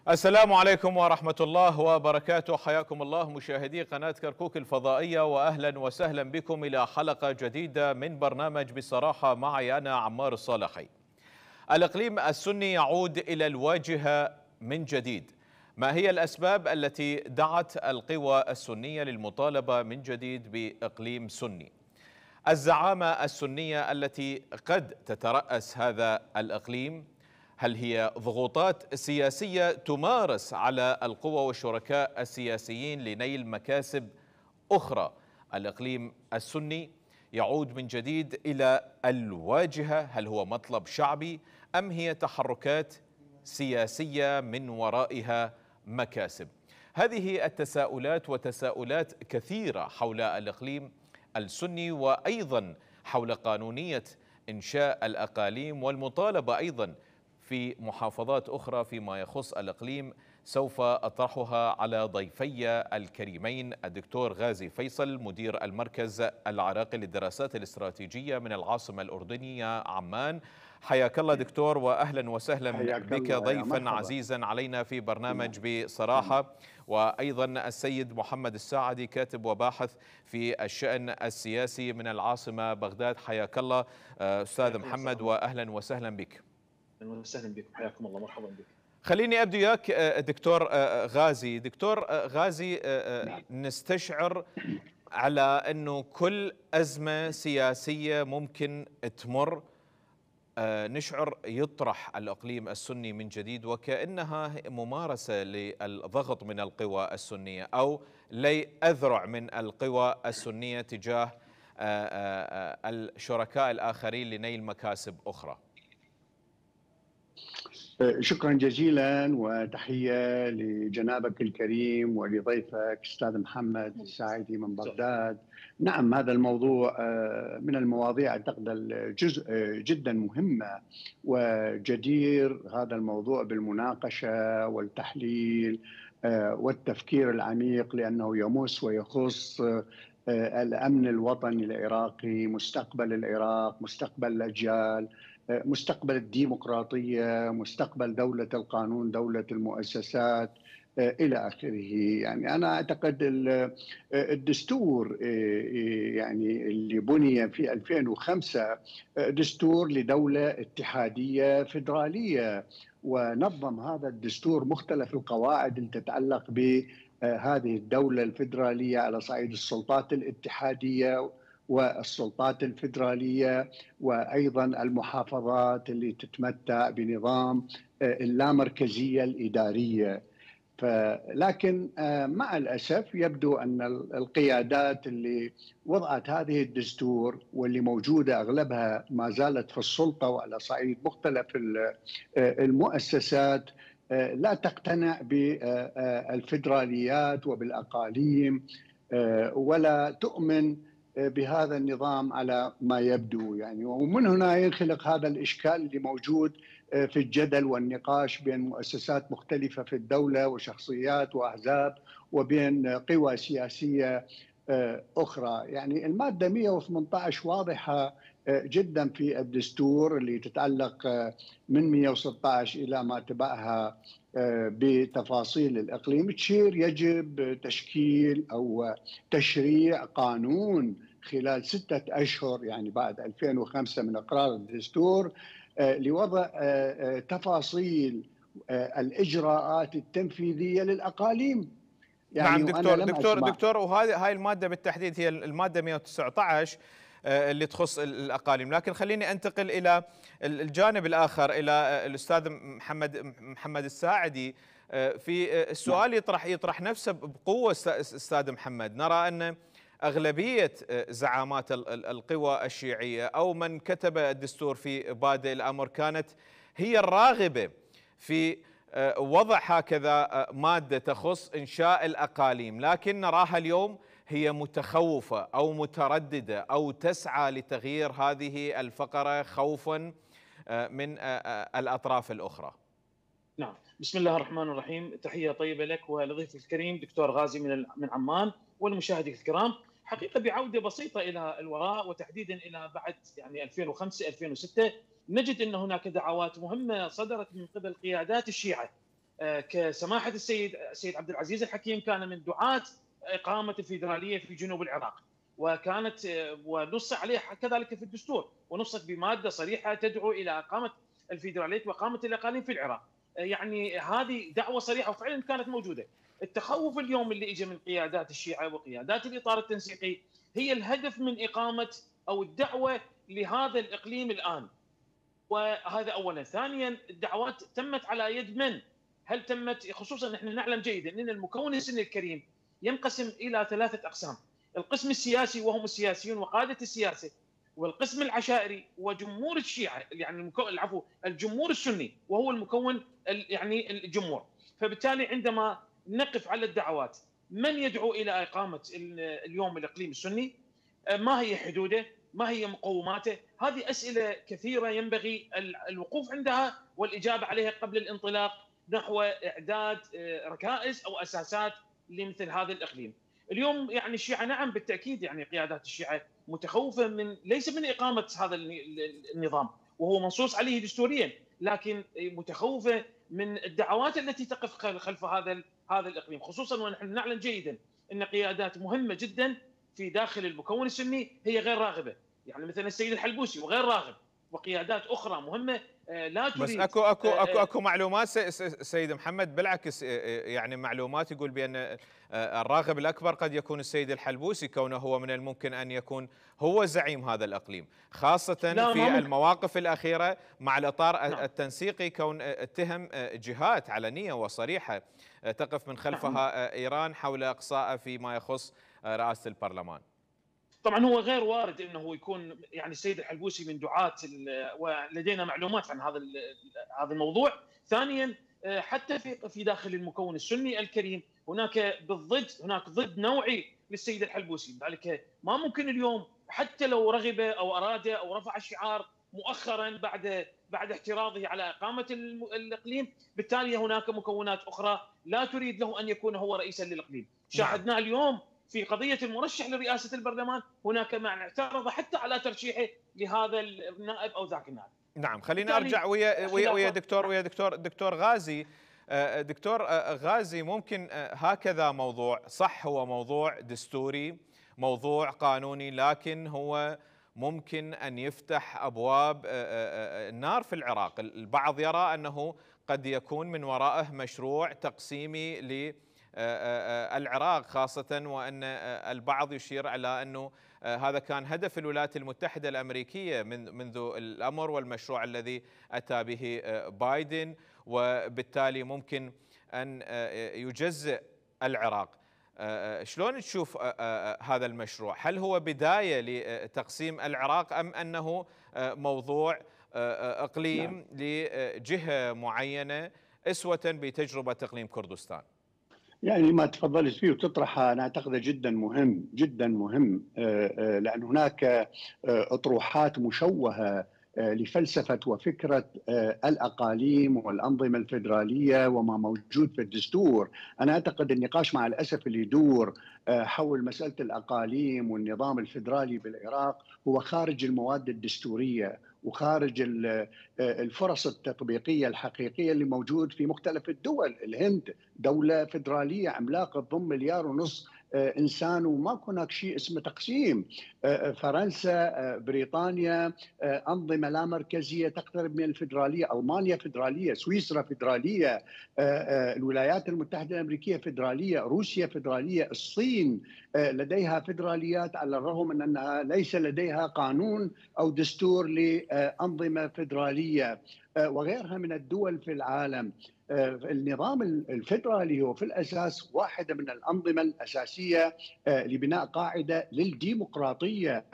السلام عليكم ورحمة الله وبركاته. حياكم الله مشاهدي قناة كركوك الفضائية، وأهلا وسهلا بكم إلى حلقة جديدة من برنامج بصراحة معي أنا عمار الصالحي. الإقليم السني يعود إلى الواجهة من جديد. ما هي الأسباب التي دعت القوى السنية للمطالبة من جديد بإقليم سني؟ الزعامة السنية التي قد تترأس هذا الإقليم، هل هي ضغوطات سياسية تمارس على القوى والشركاء السياسيين لنيل مكاسب أخرى؟ الإقليم السني يعود من جديد إلى الواجهة، هل هو مطلب شعبي أم هي تحركات سياسية من ورائها مكاسب؟ هذه التساؤلات وتساؤلات كثيرة حول الإقليم السني، وأيضا حول قانونية إنشاء الأقاليم والمطالبة أيضا في محافظات أخرى فيما يخص الإقليم، سوف أطرحها على ضيفي الكريمين الدكتور غازي فيصل مدير المركز العراقي للدراسات الاستراتيجية من العاصمة الأردنية عمان. حياك الله دكتور، وأهلا وسهلا حياك بك الله، يا ضيفا مرحبا. عزيزا علينا في برنامج نعم. بصراحة. وأيضا السيد محمد الساعدي كاتب وباحث في الشأن السياسي من العاصمة بغداد. حياك الله أستاذ حياكم الله استاذ محمد، عمار. واهلا وسهلا بك. اهلا وسهلا بكم، حياكم الله، مرحبا بك. خليني ابدي وياك دكتور غازي. دكتور غازي، نعم. نستشعر على انه كل ازمه سياسيه ممكن تمر نشعر يطرح الاقليم السني من جديد وكانها ممارسه للضغط من القوى السنيه او لأذرع من القوى السنيه تجاه الشركاء الاخرين لنيل مكاسب اخرى. شكرا جزيلا وتحية لجنابك الكريم ولضيفك أستاذ محمد الساعدي من بغداد. نعم، هذا الموضوع من المواضيع أعتقد الجزء جدا مهمة وجدير هذا الموضوع بالمناقشة والتحليل والتفكير العميق، لأنه يمس ويخص الأمن الوطني العراقي، مستقبل العراق، مستقبل الأجيال، مستقبل الديمقراطية، مستقبل دولة القانون، دولة المؤسسات، إلى آخره. يعني أنا أعتقد الدستور يعني اللي بني في 2005 دستور لدولة اتحادية فيدرالية، ونظم هذا الدستور مختلف القواعد التي تتعلق بهذه الدولة الفيدرالية على صعيد السلطات الاتحادية والسلطات الفيدرالية، وأيضا المحافظات اللي تتمتع بنظام اللامركزية الإدارية. لكن مع الأسف يبدو أن القيادات اللي وضعت هذه الدستور واللي موجودة أغلبها ما زالت في السلطة وعلى صعيد مختلف المؤسسات لا تقتنع بالفيدراليات وبالأقاليم، ولا تؤمن بهذا النظام على ما يبدو. يعني ومن هنا ينخلق هذا الإشكال اللي موجود في الجدل والنقاش بين مؤسسات مختلفة في الدولة وشخصيات وأحزاب وبين قوى سياسية أخرى. يعني المادة 118 واضحة جدا في الدستور اللي تتعلق من 116 إلى ما تبعها بتفاصيل الإقليم، تشير يجب تشكيل أو تشريع قانون خلال 6 أشهر، يعني بعد 2005 من إقرار الدستور، لوضع تفاصيل الإجراءات التنفيذية للأقاليم. يعني نعم وأنا دكتور لم دكتور أسمع. دكتور، وهذه هاي المادة بالتحديد هي المادة 119 اللي تخص الأقاليم. لكن خليني أنتقل إلى الجانب الآخر، إلى الأستاذ محمد الساعدي. في نعم. السؤال يطرح نفسه بقوة. أستاذ محمد، نرى أن أغلبية زعامات القوى الشيعية أو من كتب الدستور في بادئ الأمر كانت هي الراغبة في وضع هكذا مادة تخص إنشاء الأقاليم، لكن نراها اليوم هي متخوفة أو مترددة أو تسعى لتغيير هذه الفقرة خوفا من الأطراف الأخرى. نعم، بسم الله الرحمن الرحيم. تحية طيبة لك ولضيفك الكريم دكتور غازي من عمان والمشاهدين الكرام. حقيقة بعودة بسيطة إلى الوراء وتحديدا إلى بعد يعني 2005 2006 نجد أن هناك دعوات مهمة صدرت من قبل قيادات الشيعة كسماحه السيد عبد العزيز الحكيم كان من دعاة اقامه الفيدراليه في جنوب العراق، وكانت ونص عليه كذلك في الدستور، ونصت بماده صريحه تدعو الى اقامه الفيدراليه واقامه الاقاليم في العراق. يعني هذه دعوه صريحه وفعلا كانت موجوده. التخوف اليوم اللي اجى من قيادات الشيعه وقيادات الاطار التنسيقي هي الهدف من اقامه او الدعوه لهذا الاقليم الان. وهذا اولا. ثانيا، الدعوات تمت على يد من؟ هل تمت خصوصا نحن نعلم جيدا ان المكون السني الكريم ينقسم الى 3 اقسام: القسم السياسي وهم السياسيون وقاده السياسه، والقسم العشائري وجمهور الشيعه، يعني الجمهور السني وهو المكون يعني الجمهور. فبالتالي عندما نقف على الدعوات، من يدعو الى اقامه اليوم الاقليم السني؟ ما هي حدوده؟ ما هي مقوماته؟ هذه اسئله كثيره ينبغي الوقوف عندها والاجابه عليها قبل الانطلاق نحو اعداد ركائز او اساسات لمثل هذا الاقليم. اليوم يعني الشيعه نعم بالتاكيد، يعني قيادات الشيعه متخوفه ليس من اقامه هذا النظام وهو منصوص عليه دستوريا، لكن متخوفه من الدعوات التي تقف خلف هذا الاقليم، خصوصا ونحن نعلم جيدا ان قيادات مهمه جدا في داخل المكون السني هي غير راغبه، يعني مثلا السيد الحلبوسي وغير راغب، وقيادات اخرى مهمه لا تريد. بس اكو معلومات سيد محمد، بالعكس يعني معلومات يقول بان الراغب الاكبر قد يكون السيد الحلبوسي، كونه هو من الممكن ان يكون هو زعيم هذا الاقليم، خاصه في المواقف الاخيره مع الاطار التنسيقي، كون اتهم جهات علنيه وصريحه تقف من خلفها ايران حول اقصائه فيما يخص رئاسه البرلمان. طبعا هو غير وارد انه يكون يعني السيد الحلبوسي من دعاة، ولدينا معلومات عن هذا الموضوع. ثانيا، حتى في داخل المكون السني الكريم هناك ضد نوعي للسيد الحلبوسي، لذلك ما ممكن اليوم حتى لو رغب او اراد او رفع الشعار مؤخرا بعد اعتراضه على اقامه الاقليم، بالتالي هناك مكونات اخرى لا تريد له ان يكون هو رئيسا للاقليم. شاهدنا اليوم في قضية المرشح لرئاسة البرلمان هناك من اعترض حتى على ترشيحه لهذا النائب أو ذاك النائب. نعم، خلينا أرجع ويا دكتور غازي. دكتور غازي، ممكن هكذا موضوع صح هو موضوع دستوري، موضوع قانوني، لكن هو ممكن أن يفتح أبواب النار في العراق. البعض يرى أنه قد يكون من وراءه مشروع تقسيمي العراق، خاصة وأن البعض يشير على أنه هذا كان هدف الولايات المتحدة الأمريكية منذ الأمر والمشروع الذي أتى به بايدن، وبالتالي ممكن أن يجزئ العراق. شلون تشوف هذا المشروع؟ هل هو بداية لتقسيم العراق أم أنه موضوع إقليم لجهة معينة أسوة بتجربة إقليم كردستان؟ يعني ما تفضلت فيه وتطرحه أنا أعتقد جدا مهم جدا مهم، لأن هناك أطروحات مشوهة لفلسفة وفكرة الأقاليم والأنظمة الفيدرالية وما موجود في الدستور. أنا أعتقد النقاش مع الأسف اللي يدور حول مسألة الأقاليم والنظام الفيدرالي بالعراق هو خارج المواد الدستورية وخارج الفرص التطبيقية الحقيقية اللي موجود في مختلف الدول. الهند دولة فيدرالية عملاقة تضم 1.5 مليار إنسان وما هناك شيء اسمه تقسيم. فرنسا، بريطانيا، أنظمة لا مركزية تقترب من الفيدرالية، ألمانيا فيدرالية، سويسرا فيدرالية، الولايات المتحدة الأمريكية فيدرالية، روسيا فيدرالية، الصين لديها فيدراليات على الرغم من أنها ليس لديها قانون أو دستور لأنظمة فيدرالية، وغيرها من الدول في العالم. النظام الفيدرالي هو في الأساس واحدة من الأنظمة الأساسية لبناء قاعدة للديمقراطية،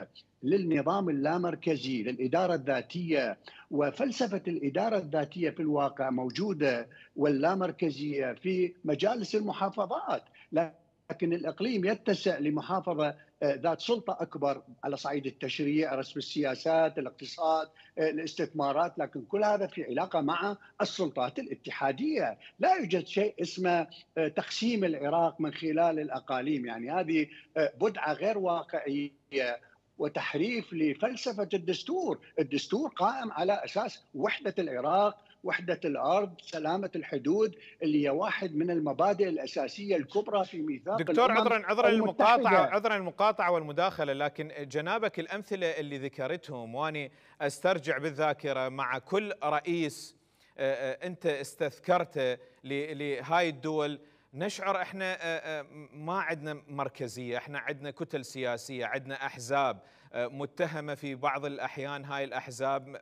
للنظام اللامركزي، للإدارة الذاتية. وفلسفة الإدارة الذاتية في الواقع موجودة واللامركزية في مجالس المحافظات، لكن الإقليم يتسع لمحافظة ذات سلطة أكبر على صعيد التشريع، رسم السياسات، الاقتصاد، الاستثمارات، لكن كل هذا في علاقة مع السلطات الاتحادية. لا يوجد شيء اسمه تقسيم العراق من خلال الأقاليم، يعني هذه بدعة غير واقعية وتحريف لفلسفة الدستور. الدستور قائم على أساس وحدة العراق وحدة الأرض، سلامة الحدود، اللي هي واحد من المبادئ الأساسية الكبرى في ميثاق دكتور، الأمم المتحدة. عذرا المقاطعة والمداخلة، لكن جنابك الأمثلة اللي ذكرتهم واني استرجع بالذاكرة مع كل رئيس انت استذكرته لهاي الدول، نشعر احنا ما عندنا مركزية، احنا عندنا كتل سياسية، عندنا احزاب متهمة في بعض الأحيان هاي الأحزاب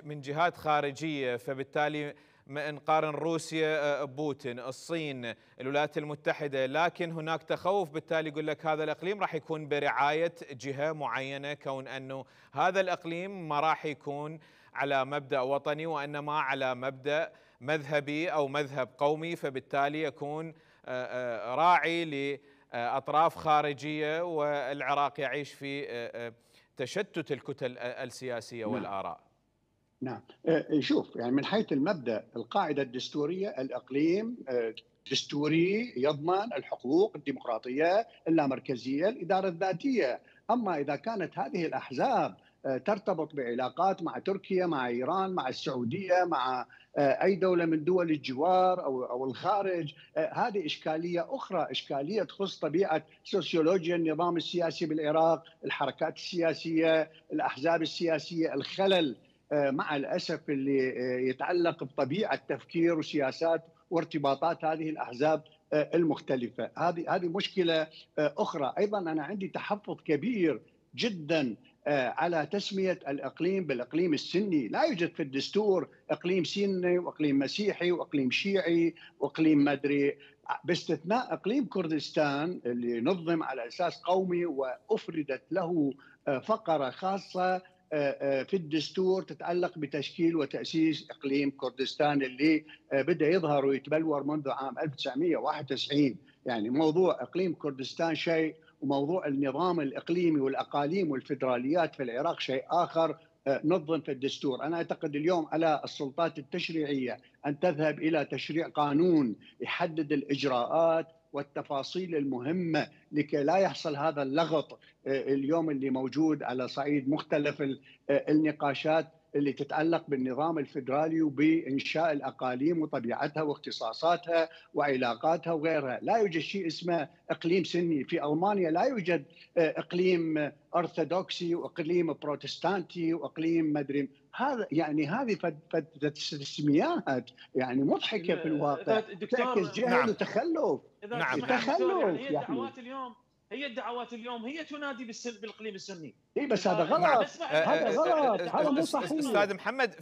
من جهات خارجية، فبالتالي نقارن روسيا بوتين، الصين، الولايات المتحدة، لكن هناك تخوف، بالتالي يقول لك هذا الإقليم راح يكون برعاية جهة معينة، كون أنه هذا الإقليم ما راح يكون على مبدأ وطني وإنما على مبدأ مذهبي أو مذهب قومي، فبالتالي يكون راعي لأطراف خارجية، والعراق يعيش في تشتت الكتل السياسية والآراء. نعم، شوف، يعني من حيث المبدأ القاعدة الدستورية الإقليم دستوري يضمن الحقوق، الديمقراطية، اللامركزية، الإدارة الذاتية. أما إذا كانت هذه الأحزاب ترتبط بعلاقات مع تركيا، مع إيران، مع السعودية، مع أي دولة من دول الجوار أو الخارج، هذه إشكالية أخرى، إشكالية تخص طبيعة سوسيولوجيا النظام السياسي بالعراق، الحركات السياسية، الأحزاب السياسية، الخلل مع الأسف اللي يتعلق بطبيعة تفكير وسياسات وارتباطات هذه الأحزاب المختلفة. هذه مشكلة أخرى. أيضا أنا عندي تحفظ كبير جدا على تسمية الإقليم بالإقليم السني. لا يوجد في الدستور إقليم سني وإقليم مسيحي وإقليم شيعي وإقليم مدري، باستثناء إقليم كردستان اللي نظم على أساس قومي وأفردت له فقرة خاصة في الدستور تتعلق بتشكيل وتأسيس إقليم كردستان اللي بدأ يظهر ويتبلور منذ عام 1991. يعني موضوع إقليم كردستان شيء، وموضوع النظام الإقليمي والأقاليم والفيدراليات في العراق شيء آخر نظم في الدستور. أنا أعتقد اليوم على السلطات التشريعية أن تذهب إلى تشريع قانون يحدد الإجراءات والتفاصيل المهمة لكي لا يحصل هذا اللغط اليوم اللي موجود على صعيد مختلف النقاشات اللي تتعلق بالنظام الفيدرالي وبإنشاء الأقاليم وطبيعتها واختصاصاتها وعلاقاتها وغيرها. لا يوجد شيء اسمه إقليم سني. في ألمانيا لا يوجد إقليم أرثوذكسي وإقليم بروتستانتي وإقليم مدري. هذا يعني هذه تسميات يعني مضحكة في الواقع، تعكس جهل وتخلف. نعم. يعني هي الدعوات اليوم هي تنادي بالاقليم السني. اي بس هذا غلط. هذا غلط، هذا مو صحيح. استاذ محمد،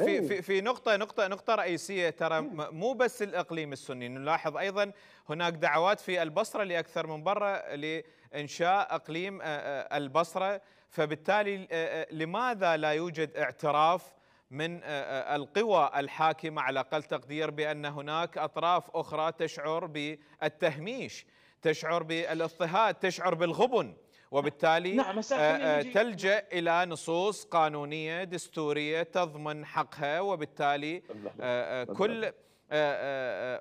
في نقطة رئيسية، ترى مو بس الاقليم السني، نلاحظ ايضا هناك دعوات في البصرة لاكثر من مرة لانشاء اقليم البصرة، فبالتالي لماذا لا يوجد اعتراف من القوى الحاكمة على أقل تقدير بأن هناك أطراف أخرى تشعر بالتهميش، تشعر بالاضطهاد، تشعر بالغبن، وبالتالي تلجأ إلى نصوص قانونية دستورية تضمن حقها، وبالتالي كل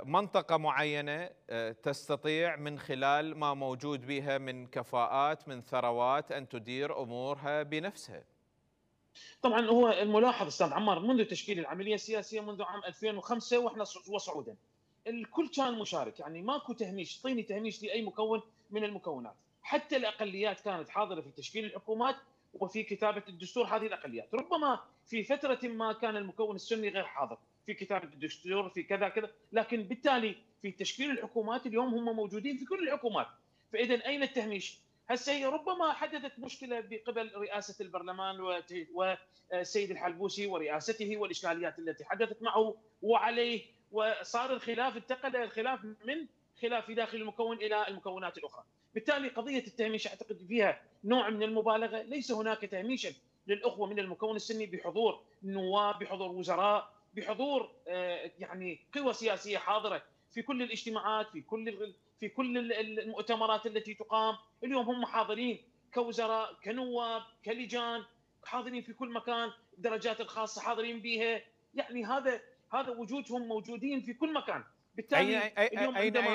منطقة معينة تستطيع من خلال ما موجود بها من كفاءات، من ثروات، أن تدير أمورها بنفسها. طبعا هو الملاحظ استاذ عمار منذ تشكيل العمليه السياسيه منذ عام 2005 واحنا وصعودا الكل كان مشارك، يعني ماكو تهميش، طيني تهميش لاي مكون من المكونات، حتى الاقليات كانت حاضره في تشكيل الحكومات وفي كتابه الدستور. هذه الاقليات ربما في فتره ما كان المكون السني غير حاضر في كتابه الدستور في كذا كذا، لكن بالتالي في تشكيل الحكومات اليوم هم موجودين في كل الحكومات. فاذا اين التهميش؟ هسه هي ربما حدثت مشكله بقبل رئاسه البرلمان والسيد الحلبوسي ورئاسته والاشكاليات التي حدثت معه وعليه، وصار الخلاف، انتقل الخلاف من خلاف في داخل المكون الى المكونات الاخرى. بالتالي قضيه التهميش اعتقد فيها نوع من المبالغه، ليس هناك تهميشا للاخوه من المكون السني بحضور نواب، بحضور وزراء، بحضور يعني قوى سياسيه حاضره في كل الاجتماعات، في كل المؤتمرات التي تقام. اليوم هم حاضرين كوزراء، كنواب، كلجان، حاضرين في كل مكان، الدرجات الخاصه حاضرين بها، يعني هذا وجودهم موجودين في كل مكان. بالتالي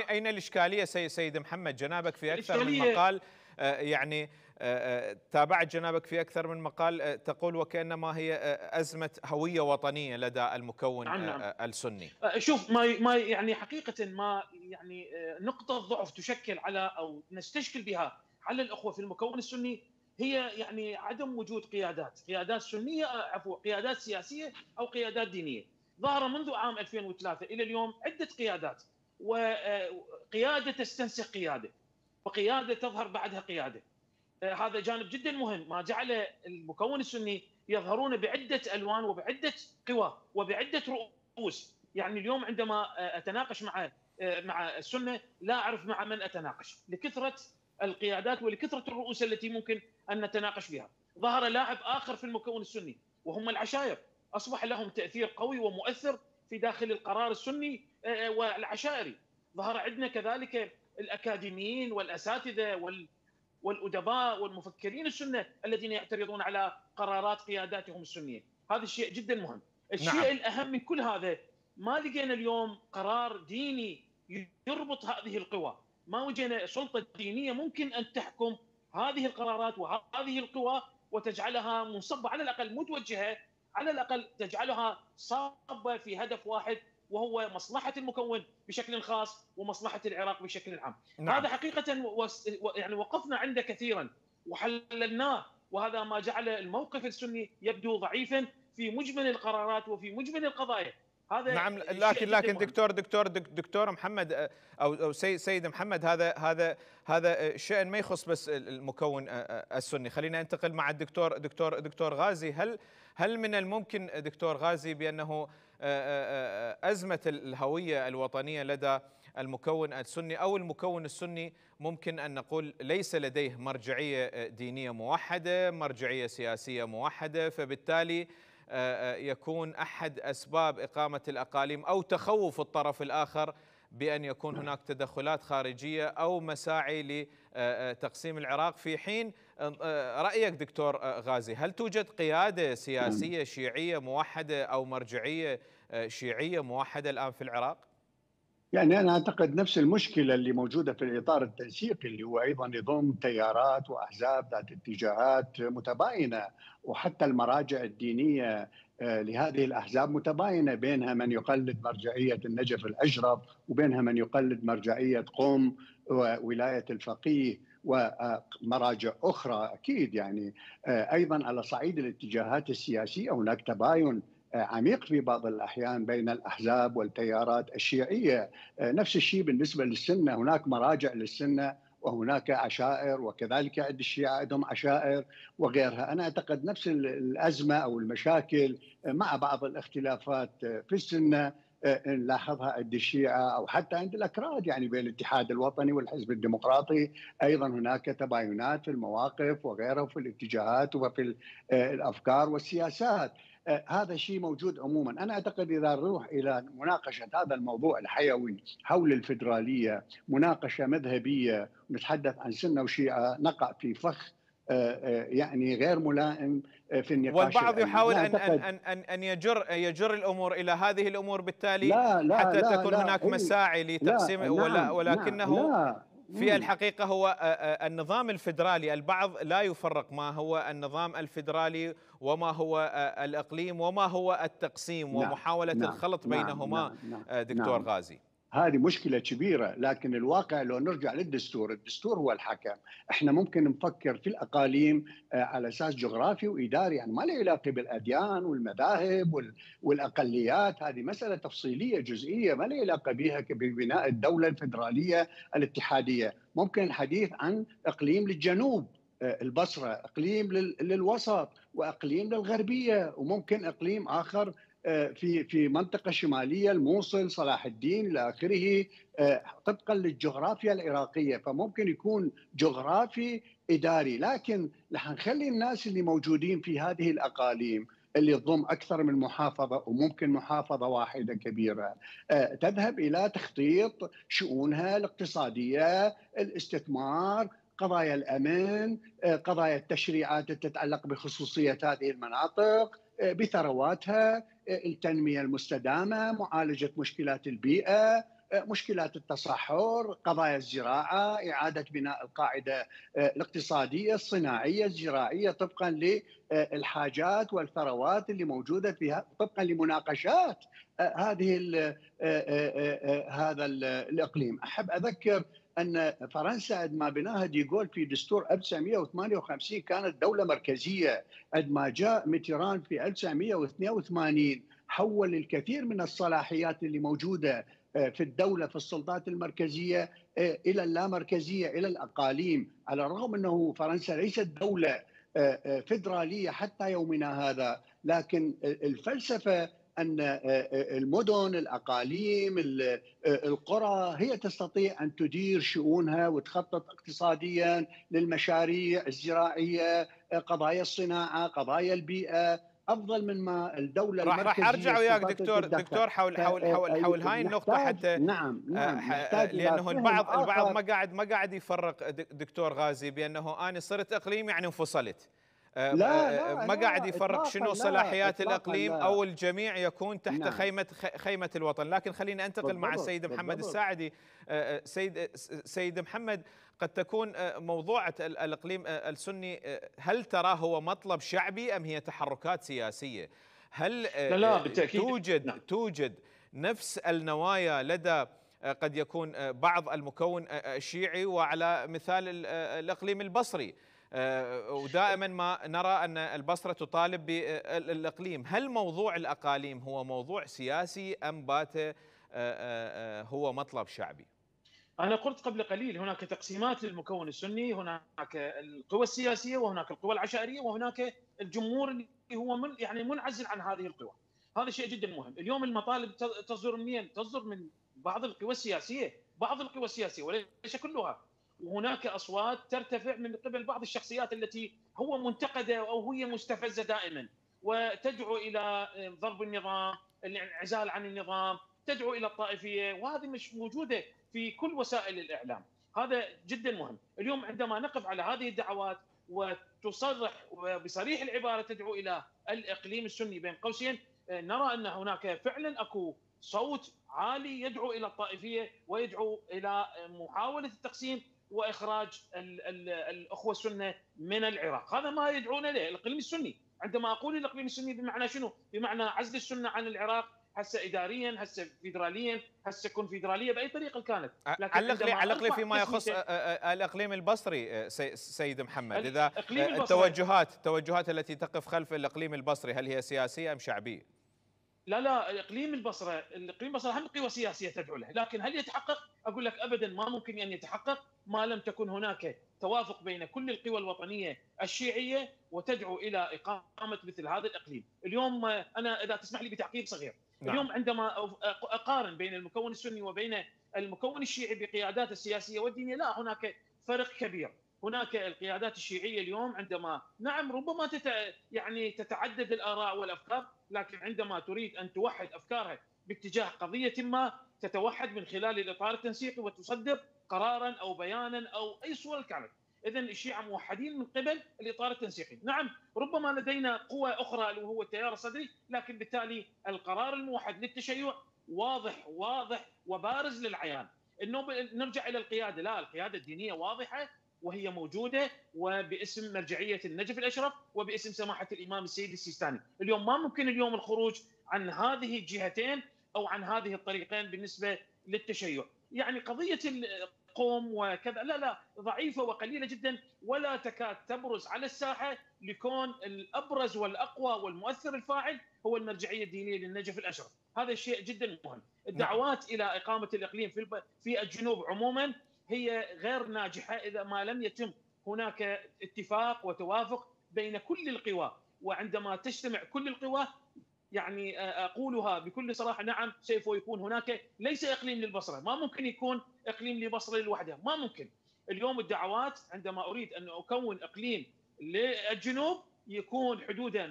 أين الإشكالية سيد محمد؟ جنابك في أكثر من مقال يعني تابعت جنابك في أكثر من مقال تقول وكأنما هي أزمة هوية وطنية لدى المكون نعم نعم. السني. شوف، ما يعني حقيقة ما يعني نقطة ضعف تشكل على أو نستشكل بها على الأخوة في المكون السني هي يعني عدم وجود قيادات سنية، عفوا قيادات سياسية أو قيادات دينية. ظهر منذ عام 2003 إلى اليوم عدة قيادات، وقيادة تستنسخ قيادة، وقيادة تظهر بعدها قيادة. هذا جانب جدا مهم ما جعل المكون السني يظهرون بعدة ألوان وبعدة قوى وبعدة رؤوس. يعني اليوم عندما أتناقش مع السنة لا أعرف مع من أتناقش لكثرة القيادات ولكثرة الرؤوس التي ممكن أن نتناقش بها. ظهر لاعب آخر في المكون السني وهم العشائر، أصبح لهم تأثير قوي ومؤثر في داخل القرار السني والعشائري. ظهر عندنا كذلك الأكاديميين والأساتذة والأدباء والمفكرين السنة الذين يعترضون على قرارات قياداتهم السنية. هذا الشيء جدا مهم. الشيء نعم. الأهم من كل هذا، ما لقينا اليوم قرار ديني يربط هذه القوى، ما وجدنا سلطة دينية ممكن أن تحكم هذه القرارات وهذه القوى وتجعلها منصبة، على الأقل متوجهة، على الأقل تجعلها صابة في هدف واحد وهو مصلحة المكون بشكل خاص ومصلحة العراق بشكل عام. نعم. هذا حقيقة يعني وقفنا عنده كثيرا وحللناه، وهذا ما جعل الموقف السني يبدو ضعيفا في مجمل القرارات وفي مجمل القضايا. هذا نعم. لكن دكتور محمد او سيد محمد، هذا شأن ما يخص بس المكون السني. خلينا انتقل مع دكتور غازي. هل من الممكن دكتور غازي بأنه أزمة الهوية الوطنية لدى المكون السني أو المكون السني ممكن أن نقول ليس لديه مرجعية دينية موحدة، مرجعية سياسية موحدة، فبالتالي يكون أحد أسباب إقامة الأقاليم أو تخوف الطرف الآخر بأن يكون هناك تدخلات خارجية أو مساعي لتقسيم العراق؟ في حين رأيك دكتور غازي، هل توجد قيادة سياسية شيعية موحدة أو مرجعية شيعية موحدة الآن في العراق؟ يعني أنا أعتقد نفس المشكلة اللي موجودة في الإطار التنسيقي، اللي هو أيضا يضم تيارات وأحزاب ذات اتجاهات متباينة، وحتى المراجع الدينية لهذه الأحزاب متباينة، بينها من يقلد مرجعية النجف الأشرف وبينها من يقلد مرجعية قم وولاية الفقيه ومراجع أخرى. أكيد يعني أيضا على صعيد الاتجاهات السياسية هناك تباين عميق في بعض الأحيان بين الأحزاب والتيارات الشيعية. نفس الشيء بالنسبة للسنة، هناك مراجع للسنة وهناك عشائر، وكذلك عند الشيعة عندهم عشائر وغيرها. أنا أعتقد نفس الأزمة أو المشاكل مع بعض الاختلافات في السنة نلاحظها عند الشيعة أو حتى عند الأكراد، يعني بين الاتحاد الوطني والحزب الديمقراطي أيضا هناك تباينات في المواقف وغيرها، في الاتجاهات وفي الأفكار والسياسات. هذا الشيء موجود عموما. أنا أعتقد إذا نروح إلى مناقشة هذا الموضوع الحيوي حول الفيدرالية، مناقشة مذهبية، نتحدث عن سنة وشيعة، نقع في فخ يعني غير ملائم في النقاش. والبعض يحاول أن يجر الأمور إلى هذه الأمور، بالتالي لا حتى لا تكون لا هناك مساعي لتقسيم، ولكنه في الحقيقة هو النظام الفيدرالي. البعض لا يفرق ما هو النظام الفيدرالي وما هو الإقليم وما هو التقسيم ومحاولة الخلط بينهما. دكتور غازي، هذه مشكلة كبيرة، لكن الواقع لو نرجع للدستور، الدستور هو الحكم. احنا ممكن نفكر في الأقاليم على أساس جغرافي وإداري، يعني ما له علاقة بالأديان والمذاهب والأقليات. هذه مسألة تفصيلية جزئية ما له علاقة بها ببناء الدولة الفيدرالية الاتحادية. ممكن الحديث عن إقليم للجنوب البصرة، إقليم للوسط، وإقليم للغربية، وممكن إقليم آخر في منطقة شمالية، الموصل، صلاح الدين إلى آخره، طبقا للجغرافيا العراقية. فممكن يكون جغرافي إداري، لكن رح نخلي الناس اللي موجودين في هذه الأقاليم اللي تضم أكثر من محافظة وممكن محافظة واحدة كبيرة تذهب إلى تخطيط شؤونها الاقتصادية، الاستثمار، قضايا الأمن، قضايا التشريعات تتعلق بخصوصية هذه المناطق، بثرواتها، التنمية المستدامة، معالجة مشكلات البيئة، مشكلات التصحر، قضايا الزراعة، إعادة بناء القاعدة الاقتصادية الصناعية الزراعية طبقا للحاجات والثروات اللي موجودة فيها، طبقا لمناقشات هذا الإقليم. أحب أذكر أن فرنسا عندما بناها ديغول في دستور 1958 كانت دولة مركزية. عندما جاء ميتيران في 1982 حول الكثير من الصلاحيات اللي موجودة في الدولة في السلطات المركزية إلى اللامركزية، إلى الأقاليم، على الرغم أنه فرنسا ليست دولة فيدرالية حتى يومنا هذا، لكن الفلسفة أن المدن، الأقاليم، القرى هي تستطيع أن تدير شؤونها وتخطط اقتصاديا للمشاريع الزراعية، قضايا الصناعة، قضايا البيئة، افضل من ما الدوله المركزيه. راح ارجع وياك دكتور حول هاي النقطه حتى نعم نحتاج لانه البعض ما قاعد يفرق دكتور غازي بانه انا صرت اقليم يعني انفصلت. ما قاعد يفرق شنو صلاحيات الإقليم أو الجميع يكون تحت خيمة الوطن. لكن خلينا أنتقل مع السيد محمد الساعدي. سيد محمد، قد تكون موضوعة الإقليم السني هل تراه هو مطلب شعبي أم هي تحركات سياسية؟ هل لا بالتأكيد توجد نفس النوايا لدى قد يكون بعض المكون الشيعي، وعلى مثال الإقليم البصري ودائما ما نرى أن البصرة تطالب بالإقليم؟ هل موضوع الأقاليم هو موضوع سياسي أم بات هو مطلب شعبي؟ أنا قلت قبل قليل هناك تقسيمات للمكون السني، هناك القوى السياسية وهناك القوى العشائرية وهناك الجمهور اللي هو منعزل عن هذه القوى. هذا شيء جدا مهم. اليوم المطالب تصدر منين؟ تصدر من بعض القوى السياسية، وليس كلها. وهناك أصوات ترتفع من قبل بعض الشخصيات التي هو منتقدة أو هي مستفزة دائما، وتدعو إلى ضرب النظام، الانعزال عن النظام، تدعو إلى الطائفية، وهذه مش موجودة في كل وسائل الإعلام. هذا جدا مهم. اليوم عندما نقف على هذه الدعوات وتصرح بصريح العبارة تدعو إلى الإقليم السني بين قوسين، نرى أن هناك فعلا أكو صوت عالي يدعو إلى الطائفية ويدعو إلى محاولة التقسيم وإخراج الأخوة السنة من العراق. هذا ما يدعون إليه الإقليم السني. عندما أقول الإقليم السني بمعنى شنو؟ بمعنى عزل السنة عن العراق، هسه إداريا، هسه فيدراليا، هسه كونفدرالية، بأي طريقة كانت. علق لي فيما يخص الإقليم البصري سيد محمد. إذا التوجهات التي تقف خلف الإقليم البصري هل هي سياسية أم شعبية؟ لا إقليم البصرة هم قوى سياسية تدعو له، لكن هل يتحقق؟ أقول لك أبدا ما ممكن أن يتحقق ما لم تكن هناك توافق بين كل القوى الوطنية الشيعية وتدعو إلى إقامة مثل هذا الإقليم. اليوم أنا إذا تسمح لي بتعقيب صغير، اليوم عندما أقارن بين المكون السني وبين المكون الشيعي بقيادات السياسية والدينية، لا، هناك فرق كبير. هناك القيادات الشيعية اليوم عندما ربما تتعدد الآراء والأفكار، لكن عندما تريد أن توحد أفكارها باتجاه قضية ما تتوحد من خلال الإطار التنسيقي وتصدر قرارا أو بيانا أو أي صورة كانت. إذن الشيعة موحدين من قبل الإطار التنسيقي. نعم، ربما لدينا قوى أخرى اللي هو التيار الصدري، لكن بالتالي القرار الموحد للتشيع واضح وبارز للعيان. نرجع إلى القيادة، لا، القيادة الدينية واضحة وهي موجودة، وباسم مرجعية النجف الأشرف وباسم سماحة الإمام السيد السيستاني. اليوم ما ممكن الخروج عن هذه الجهتين أو عن هذه الطريقين بالنسبة للتشيع. قضية القوم وكذا لا، ضعيفة وقليلة جدا، ولا تكاد تبرز على الساحة، لكون الأبرز والأقوى والمؤثر الفاعل هو المرجعية الدينية للنجف الأشرف. هذا الشيء جدا مهم. الدعوات إلى إقامة الإقليم في الجنوب عموما هي غير ناجحة إذا ما لم يتم هناك اتفاق وتوافق بين كل القوى. وعندما تجتمع كل القوى، أقولها بكل صراحة، نعم، سوف يكون هناك ليس إقليم للبصرة. ما ممكن يكون إقليم للبصرة لوحدها، ما ممكن. اليوم الدعوات عندما أريد أن أكون إقليم للجنوب يكون حدودا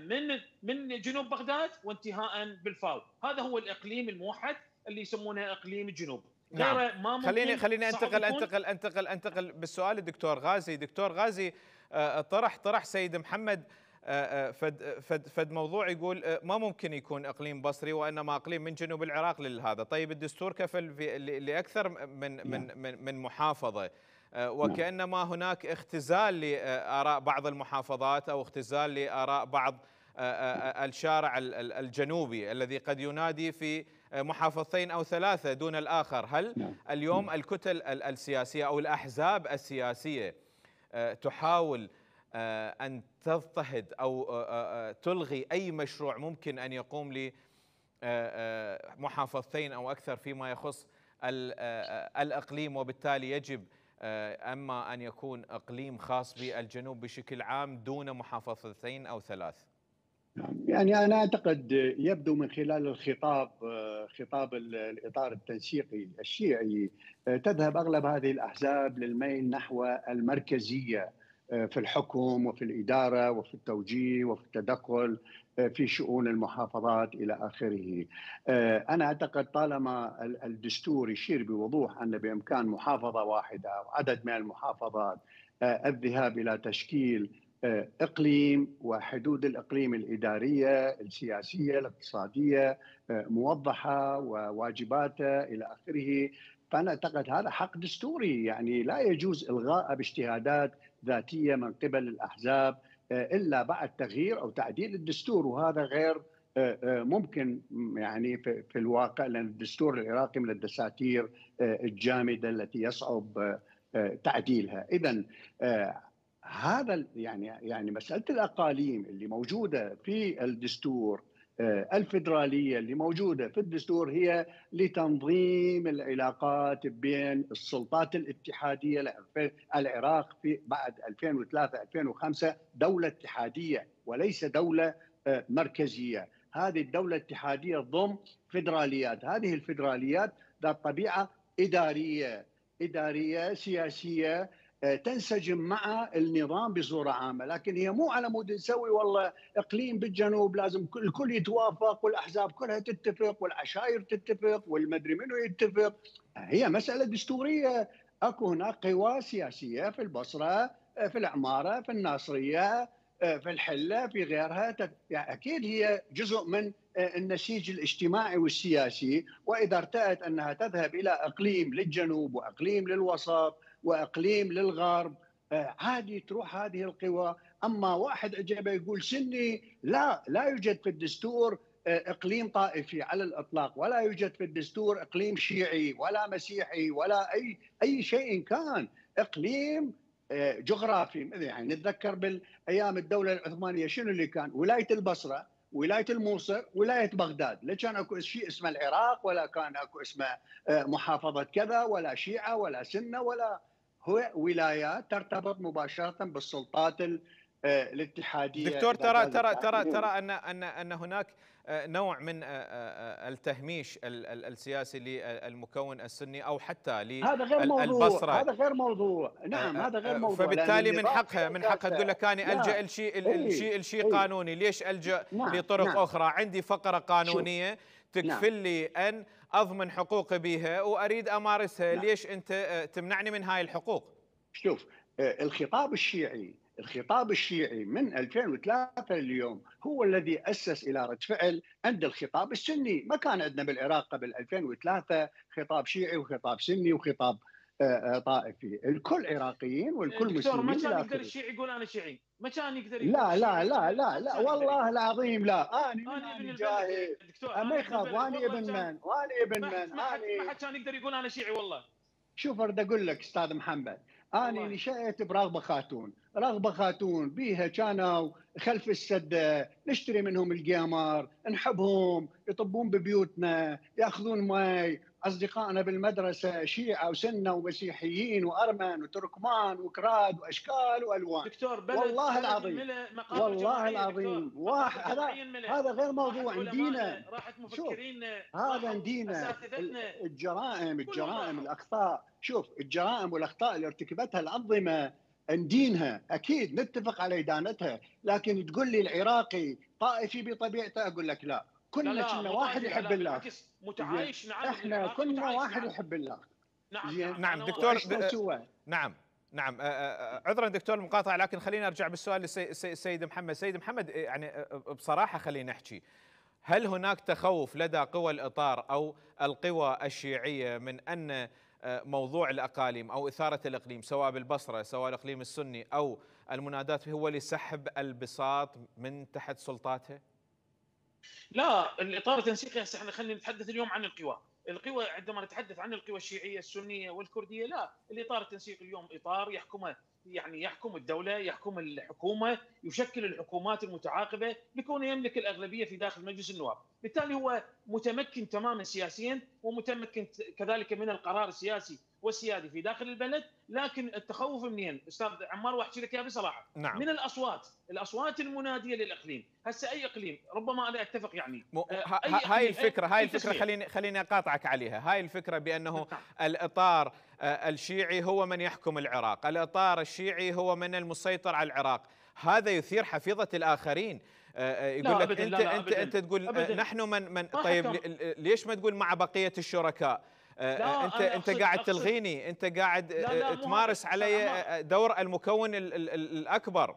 من جنوب بغداد وانتهاء بالفاو. هذا هو الإقليم الموحد اللي يسمونه إقليم الجنوب. نعم. ما خليني انتقل بالسؤال الدكتور غازي. دكتور غازي، طرح سيد محمد فد موضوع يقول ما ممكن يكون اقليم بصري وانما اقليم من جنوب العراق لهذا. طيب الدستور كفل لاكثر من محافظه، وكانما هناك اختزال لاراء بعض المحافظات او اختزال لاراء بعض الشارع الجنوبي الذي قد ينادي في محافظتين او ثلاثه دون الاخر. هل اليوم الكتل السياسيه او الاحزاب السياسيه تحاول أن تضطهد أو تلغي أي مشروع ممكن أن يقوم لمحافظتين أو أكثر فيما يخص الأقليم، وبالتالي يجب أما أن يكون أقليم خاص بالجنوب بشكل عام دون محافظتين أو ثلاث؟ يعني أنا أعتقد يبدو من خلال الخطاب، خطاب الإطار التنسيقي الشيعي، تذهب أغلب هذه الأحزاب للميل نحو المركزية في الحكم وفي الإدارة وفي التوجيه وفي التدخل في شؤون المحافظات إلى آخره. أنا أعتقد طالما الدستور يشير بوضوح أن بإمكان محافظة واحدة أو عدد من المحافظات الذهاب إلى تشكيل إقليم، وحدود الإقليم الإدارية السياسية الاقتصادية موضحة وواجباته إلى آخره، فأنا أعتقد هذا حق دستوري. يعني لا يجوز إلغاء باجتهادات ذاتية من قبل الأحزاب إلا بعد تغيير أو تعديل الدستور، وهذا غير ممكن يعني في الواقع، لأن الدستور العراقي من الدساتير الجامدة التي يصعب تعديلها. إذن هذا يعني مسألة الأقاليم اللي موجودة في الدستور، الفدرالية اللي موجودة في الدستور، هي لتنظيم العلاقات بين السلطات الاتحادية. العراق في بعد 2003-2005 دولة اتحادية وليس دولة مركزية. هذه الدولة الاتحادية تضم فدراليات، هذه الفدراليات ذات طبيعة إدارية سياسية تنسجم مع النظام بصورة عامة، لكن هي مو على مود نسوي والله إقليم بالجنوب لازم الكل يتوافق والأحزاب كلها تتفق والعشائر تتفق والمدري منو يتفق. هي مسألة دستورية. أكو هناك قوى سياسية في البصرة، في العمارة، في الناصرية، في الحلة، في غيرها، يعني أكيد هي جزء من النسيج الاجتماعي والسياسي. وإذا ارتأت أنها تذهب إلى إقليم للجنوب وإقليم للوسط وإقليم للغرب، عادي تروح هذه القوى. أما واحد عجبه يقول سني، لا يوجد في الدستور إقليم طائفي على الإطلاق، ولا يوجد في الدستور إقليم شيعي ولا مسيحي ولا أي شيء كان. إقليم جغرافي. يعني نتذكر بالأيام الدولة العثمانية شنو اللي كان؟ ولاية البصرة، ولاية الموصل، ولاية بغداد. لا كان اكو شيء اسمه العراق، ولا كان اكو اسمه محافظة كذا، ولا شيعة ولا سنة، ولا هو ولايات ترتبط مباشرة بالسلطات الاتحادية. دكتور، ترى ان هناك نوع من التهميش السياسي للمكون السني او حتى للبصرة. هذا غير موضوع. نعم هذا غير موضوع. فبالتالي من حقها تقول لك انا الجا الشيء قانوني، ليش الجا لطرق اخرى؟ عندي فقرة قانونية تكفل لي ان اضمن حقوقي بها واريد امارسها، ليش انت تمنعني من هاي الحقوق؟ شوف، الخطاب الشيعي من 2003 اليوم هو الذي أسس إلى رد فعل عند الخطاب السني. ما كان عندنا بالعراق قبل 2003 خطاب شيعي وخطاب سني وخطاب طائفي. الكل عراقيين والكل مسلمين. ما كان يقدر الشيعي يقول أنا شيعي، ما كان يقدر يقول لا والله العظيم لا. أنا ابن جاهل، ما يخاف. وأنا ابن من ما حد كان يقدر يقول أنا شيعي والله. شوف أريد أقول لك أستاذ محمد، أنا نشأت برغبة خاتون بيها كانوا خلف السدة، نشتري منهم القمر، نحبهم، يطبون ببيوتنا، يأخذون مي. أصدقائنا بالمدرسة شيعة وسنة ومسيحيين وأرمن وتركمان وكراد وأشكال وألوان. دكتور والله العظيم هذا غير موضوع. عندنا راحت مفكرينا، هذا عندنا الجرائم الأخطاء. شوف، الجرائم والأخطاء اللي ارتكبتها الأنظمة ندينها، أكيد نتفق على إدانتها، لكن تقول لي العراقي طائفي بطبيعته، أقول لك لا، كنا واحد يحب الله، متعايش. نعم احنا كنا واحد يحب الله. نعم دكتور. نعم نعم. عذرا دكتور المقاطعة، لكن خلينا ارجع بالسؤال للسيد محمد. سيد محمد، يعني بصراحة خلينا نحكي، هل هناك تخوف لدى قوى الإطار أو القوى الشيعية من أن موضوع الأقاليم أو إثارة الإقليم سواء بالبصرة سواء الإقليم السني أو المنادات هو لسحب البساط من تحت سلطاتها؟ لا، الاطار التنسيقي هسه احنا خلينا نتحدث اليوم عن القوى عندما نتحدث عن القوى الشيعيه السنيه والكرديه، لا، الاطار التنسيقي اليوم اطار يحكمه، يعني يحكم الدوله، يحكم الحكومه، يشكل الحكومات المتعاقبه بكونه يملك الاغلبيه في داخل مجلس النواب، بالتالي هو متمكن تماما سياسيا ومتمكن كذلك من القرار السياسي والسيادي في داخل البلد. لكن التخوف منين استاذ عمار؟ واحكي لك اياها بصراحه، نعم. من الاصوات المناديه للاقليم. هسه اي اقليم، ربما انا اتفق يعني هاي الفكره خليني اقاطعك عليها. هاي الفكره بانه الاطار الشيعي هو من يحكم العراق، الاطار الشيعي هو من المسيطر على العراق، هذا يثير حفيظه الاخرين. يقول لك انت تقول نحن من طيب ليش ما تقول مع بقيه الشركاء؟ انت قاعد تلغيني، انت قاعد تمارس علي دور المكون الاكبر.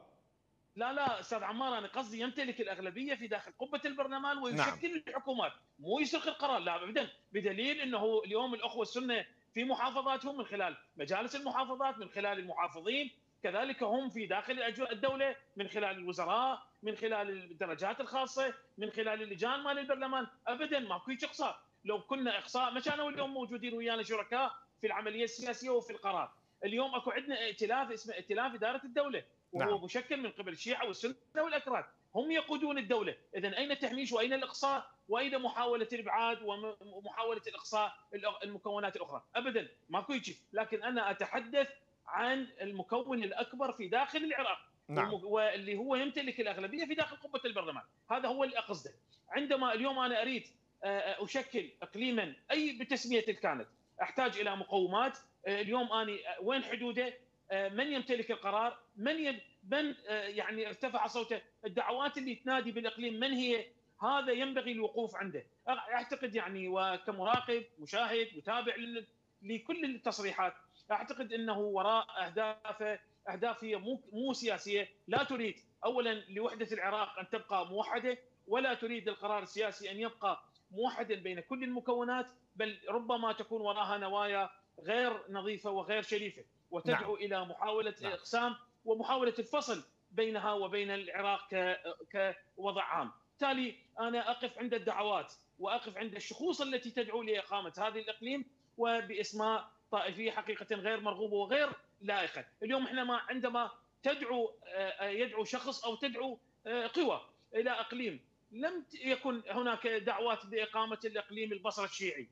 لا استاذ عمار، انا قصدي يمتلك الاغلبيه في داخل قبه البرلمان ويشكل نعم. الحكومات، مو يسرق القرار، لا ابدا، بدليل انه اليوم الاخوه السنه في محافظاتهم من خلال مجالس المحافظات، من خلال المحافظين، كذلك هم في داخل الدوله من خلال الوزراء، من خلال الدرجات الخاصه، من خلال اللجان مال البرلمان، ابدا ماكو اقصاء. لو كنا اقصاء ما كانوا اليوم موجودين ويانا شركاء في العمليه السياسيه وفي القرار. اليوم اكو عندنا ائتلاف اسمه ائتلاف اداره الدوله، وهو نعم. مشكل من قبل الشيعة والسنة والأكراد، هم يقودون الدولة. إذن أين التهميش وأين الإقصاء وأين محاولة الإبعاد ومحاولة الإقصاء المكونات الأخرى؟ أبدا ماكو شيء. لكن أنا أتحدث عن المكون الأكبر في داخل العراق نعم. واللي هو يمتلك الأغلبية في داخل قبة البرلمان، هذا هو اللي أقصده. عندما اليوم أنا أريد أشكل إقليما أي بتسمية كانت، أحتاج إلى مقومات. اليوم أنا وين حدوده؟ من يمتلك القرار؟ من يعني ارتفع صوته؟ الدعوات اللي تنادي بالاقليم من هي؟ هذا ينبغي الوقوف عنده. اعتقد يعني وكمراقب مشاهد متابع لكل التصريحات، اعتقد انه وراء اهداف هي مو سياسيه، لا تريد اولا لوحده العراق ان تبقى موحده، ولا تريد القرار السياسي ان يبقى موحدا بين كل المكونات، بل ربما تكون وراها نوايا غير نظيفه وغير شريفه، وتدعو نعم. الى محاوله نعم. اقسام ومحاوله الفصل بينها وبين العراق كوضع عام. بالتالي انا اقف عند الدعوات واقف عند الشخوص التي تدعو لاقامه هذه الاقليم وباسماء طائفيه حقيقه غير مرغوبه وغير لائقه. اليوم احنا عندما يدعو شخص او تدعو قوى الى اقليم، لم يكن هناك دعوات باقامه الاقليم البصره الشيعي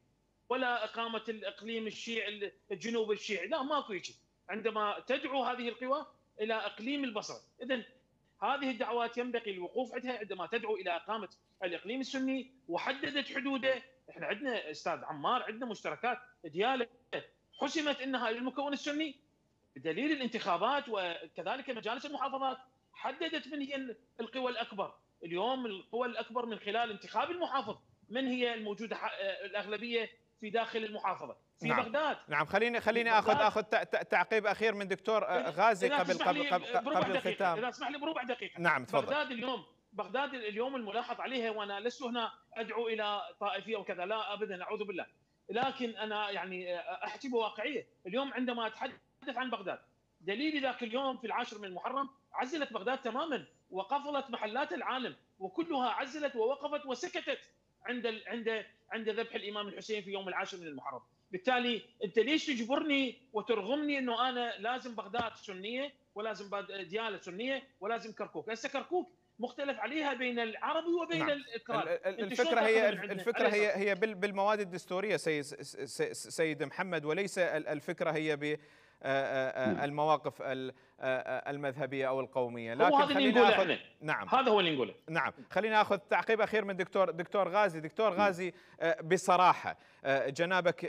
ولا اقامه الاقليم الشيعي الجنوب الشيعي، لا ماكو شيء. عندما تدعو هذه القوى الى اقليم البصره، اذا هذه الدعوات ينبغي الوقوف عندها. عندما تدعو الى اقامه الاقليم السني وحددت حدوده، احنا عندنا استاذ عمار عندنا مشتركات دياله حسمت انها للمكون السني بدليل الانتخابات، وكذلك مجالس المحافظات حددت من هي القوى الاكبر. اليوم القوى الاكبر من خلال انتخاب المحافظ من هي الموجوده الاغلبيه في داخل المحافظه في نعم. بغداد. نعم، خليني اخذ تعقيب اخير من دكتور غازي قبل الختام. اذا اسمح لي بربع دقيقه. نعم تفضل. بغداد اليوم الملاحظ عليها، وانا لست هنا ادعو الى طائفيه وكذا، لا ابدا اعوذ بالله، لكن انا يعني احكي بواقعيه. اليوم عندما اتحدث عن بغداد، دليل ذاك اليوم في 10 من المحرم عزلت بغداد تماما وقفلت محلات العالم وكلها عزلت ووقفت وسكتت عند ذبح الامام الحسين في يوم 10 من المحرم. بالتالي انت ليش تجبرني وترغمني انه انا لازم بغداد سنيه ولازم دياله سنيه ولازم كركوك؟ هسه كركوك مختلف عليها بين العربي وبين نعم. الكرد. الفكره هي بالمواد الدستوريه سيد محمد، وليس الفكره هي بالمواقف المذهبيه او القوميه. لكن هذا اللي نقوله احنا. نعم هذا هو اللي نقوله. نعم، خلينا اخذ تعقيب اخير من دكتور غازي. دكتور غازي، بصراحه جنابك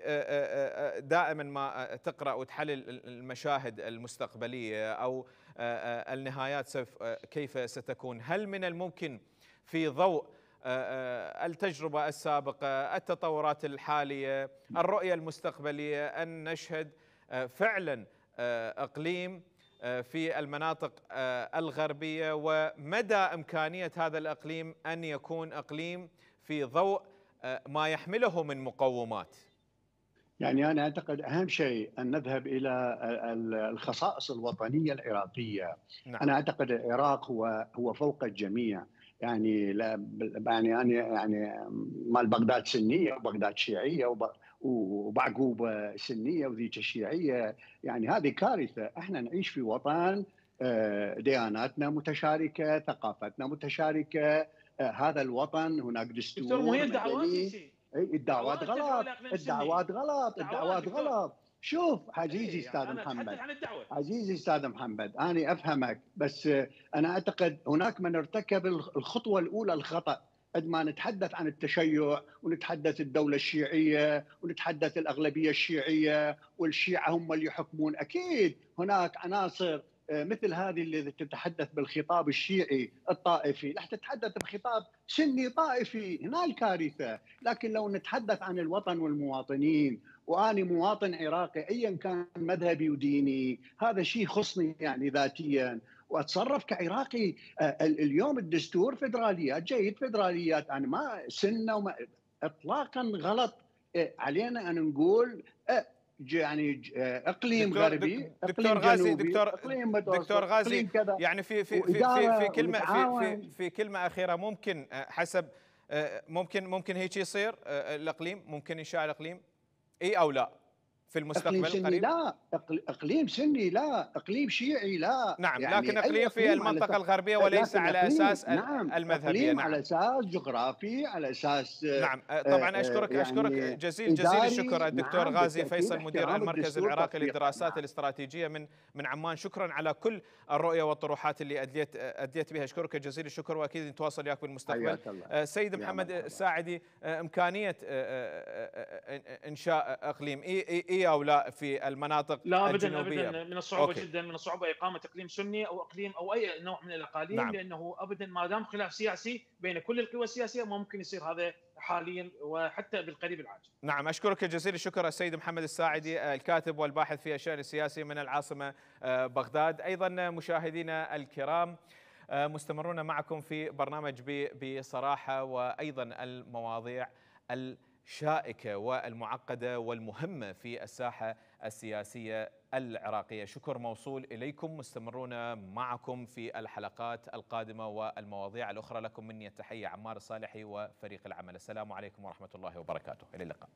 دائما ما تقرا وتحلل المشاهد المستقبليه او النهايات كيف ستكون، هل من الممكن في ضوء التجربة السابقة، التطورات الحالية، الرؤية المستقبلية، أن نشهد فعلا إقليم في المناطق الغربية، ومدى إمكانية هذا الإقليم أن يكون إقليم في ضوء ما يحمله من مقومات؟ يعني أنا أعتقد أهم شيء أن نذهب إلى الخصائص الوطنية العراقية. نعم. أنا أعتقد العراق هو فوق الجميع. يعني لا يعني مال بغداد سنية وبغداد شيعية وبعقوب سنية وذيك الشيعية. يعني هذه كارثة. احنا نعيش في وطن دياناتنا متشاركة، ثقافتنا متشاركة. هذا الوطن هناك دستور مدني. الدعوات غلط، الدعوات غلط، الدعوات غلط. شوف عزيزي استاذ محمد، عزيزي استاذ محمد، انا افهمك، بس انا اعتقد هناك من ارتكب الخطوه الاولى الخطا. عندما نتحدث عن التشيع ونتحدث الدوله الشيعيه ونتحدث الاغلبيه الشيعيه والشيعه هم اللي يحكمون، اكيد هناك عناصر مثل هذه اللي تتحدث بالخطاب الشيعي الطائفي، لا تتحدث بخطاب سني طائفي، هنا الكارثة. لكن لو نتحدث عن الوطن والمواطنين، وأنا مواطن عراقي أيا كان مذهبي وديني، هذا شيء يخصني يعني ذاتيا وأتصرف كعراقي. اليوم الدستور فدراليات، جيد، فدراليات، أنا ما سنة وما إطلاقا غلط علينا أن نقول يعني اقليم غربي، دكتور غازي، دكتور غازي، كذا. يعني في كلمه اخيره، ممكن حسب ممكن هيك يصير الاقليم، ممكن انشاء الاقليم، اي او لا في المستقبل القريب؟ لا، اقليم سني لا، اقليم شيعي لا. نعم، يعني لكن اقليم في المنطقه الغربيه وليس على اساس المذهبيه. نعم، على اساس جغرافي، على اساس نعم. طبعا اشكرك جزيل الشكر الدكتور غازي فيصل، مدير المركز العراقي للدراسات الاستراتيجيه من عمان. شكرا على كل الرؤيه والطروحات اللي اديت بها. اشكرك جزيل الشكر، واكيد نتواصل وياك بالمستقبل. سيد محمد الساعدي، امكانيه انشاء اقليم اي او لا في المناطق لا الجنوبيه؟ ابدا، من الصعوبه جدا، من الصعوبه اقامه اقليم سني او اقليم او اي نوع من الاقاليم. نعم. لانه ابدا ما دام خلاف سياسي بين كل القوى السياسيه ما ممكن يصير هذا حاليا وحتى بالقريب العاجل. نعم، اشكرك جزيل الشكر السيد محمد الساعدي، الكاتب والباحث في الشأن السياسي من العاصمه بغداد. ايضا مشاهدينا الكرام، مستمرون معكم في برنامج بصراحه، وايضا المواضيع الشائكة والمعقدة والمهمة في الساحة السياسية العراقية. شكر موصول إليكم، مستمرون معكم في الحلقات القادمة والمواضيع الأخرى. لكم مني التحية عمار الصالحي وفريق العمل. السلام عليكم ورحمة الله وبركاته، إلى اللقاء.